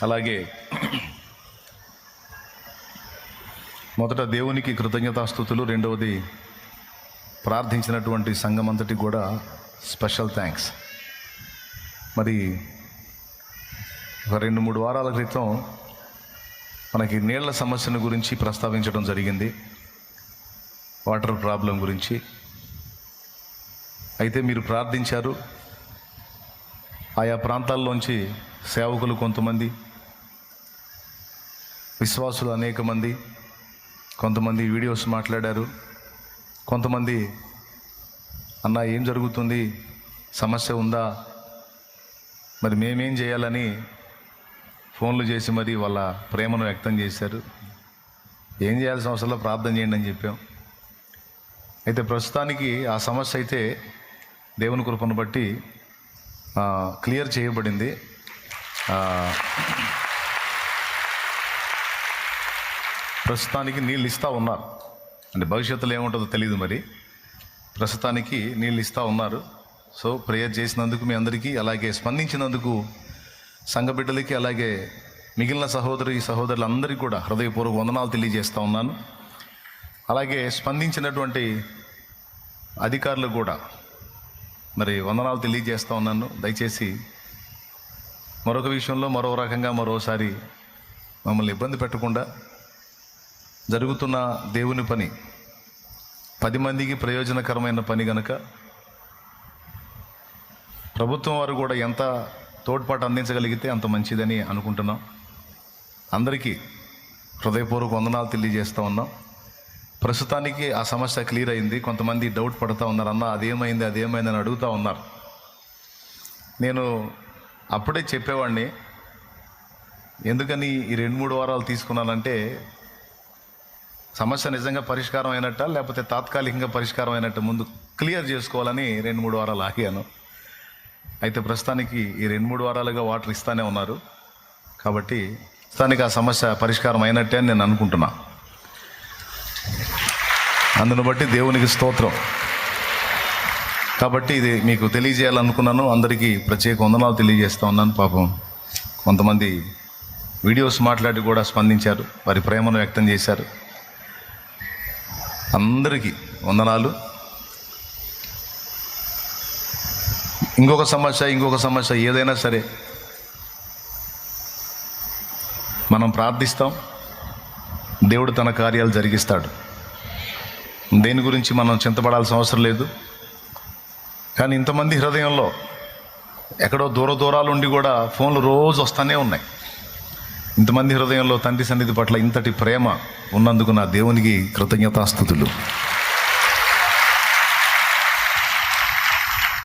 అలాగే మొదట దేవునికి కృతజ్ఞతాస్తుతులు, రెండవది ప్రార్థించినటువంటి సంఘం అంతటికి కూడా స్పెషల్ థ్యాంక్స్. మరి ఒక 2-3 వారాల క్రితం మనకి నీళ్ల సమస్యను గురించి ప్రస్తావించడం జరిగింది, వాటర్ ప్రాబ్లం గురించి. అయితే మీరు ప్రార్థించారు. ఆయా ప్రాంతాల్లోంచి సేవకులు కొంతమంది, విశ్వాసులు అనేక మంది, కొంతమంది వీడియోస్ మాట్లాడారు. కొంతమంది అన్న ఏం జరుగుతుంది, సమస్య ఉందా, మరి మేమేం చేయాలని ఫోన్లు చేసి మరి వాళ్ళ ప్రేమను వ్యక్తం చేశారు. ఏం చేయాల్సిన అవసరంలో ప్రార్థన చేయండి అని చెప్పాం. అయితే ప్రస్తుతానికి ఆ సమస్య అయితే దేవుని కృపను బట్టి క్లియర్ చేయబడింది. ప్రస్తుతానికి నీళ్ళు ఇస్తూ ఉన్నారు. అంటే భవిష్యత్తులో ఏముంటుందో తెలియదు, మరి ప్రస్తుతానికి నీళ్ళు ఇస్తూ ఉన్నారు. సో ప్రేయర్ చేసినందుకు మీ అందరికీ, అలాగే స్పందించినందుకు సంఘ బిడ్డలకి, అలాగే మిగిలిన సహోదరులందరికీ కూడా హృదయపూర్వక వందనాలు తెలియజేస్తూ ఉన్నాను. అలాగే స్పందించినటువంటి అధికారులు కూడా మరి వందనాలు తెలియజేస్తూ ఉన్నాను. దయచేసి మరొక విషయంలో మరో రకంగా మరోసారి మమ్మల్ని ఇబ్బంది పెట్టకుండా, జరుగుతున్న దేవుని పని 10 మందికి ప్రయోజనకరమైన పని కనుక ప్రభుత్వం వారు కూడా ఎంత తోడ్పాటు అందించగలిగితే అంత మంచిదని అనుకుంటున్నాం. అందరికీ హృదయపూర్వక వందనాలు తెలియజేస్తూ ఉన్నాం. ప్రస్తుతానికి ఆ సమస్య క్లియర్ అయింది. కొంతమంది డౌట్ పడుతూ ఉన్నారు, అన్న అదేమైంది అని అడుగుతూ ఉన్నారు. నేను అప్పుడే చెప్పేవాడిని, ఎందుకని ఈ 2-3 వారాలు తీసుకున్నానంటే సమస్య నిజంగా పరిష్కారం అయినట్ట లేకపోతే తాత్కాలికంగా పరిష్కారం అయినట్టు ముందు క్లియర్ చేసుకోవాలని 2-3 వారాలు ఆగాను. అయితే ప్రస్తుతానికి ఈ 2-3 వారాలుగా వాటర్ ఇస్తూనే ఉన్నారు. కాబట్టి ప్రస్తుతానికి ఆ సమస్య పరిష్కారం అయినట్టే అని నేను అనుకుంటున్నా. అందును బట్టి దేవునికి స్తోత్రం. కాబట్టి ఇది మీకు తెలియజేయాలనుకున్నాను. అందరికీ ప్రత్యేక వందనాలు తెలియజేస్తూ ఉన్నాను. పాపం కొంతమంది వీడియోస్ మాట్లాడి కూడా స్పందించారు, వారి ప్రేమను వ్యక్తం చేశారు. అందరికీ వందనాలు. ఇంకొక సమస్య ఏదైనా సరే మనం ప్రార్థిస్తాం, దేవుడు తన కార్యాలు జరిగిస్తాడు. దేని గురించి మనం చింతపడాల్సిన అవసరం లేదు. కానీ ఇంతమంది హృదయంలో ఎక్కడో దూరాలు ఉండి కూడా ఫోన్లు రోజు వస్తూనే ఉన్నాయి. ఇంతమంది హృదయంలో తండ్రి సన్నిధి పట్ల ఇంతటి ప్రేమ ఉన్నందుకు నా దేవునికి కృతజ్ఞతాస్తుతులు.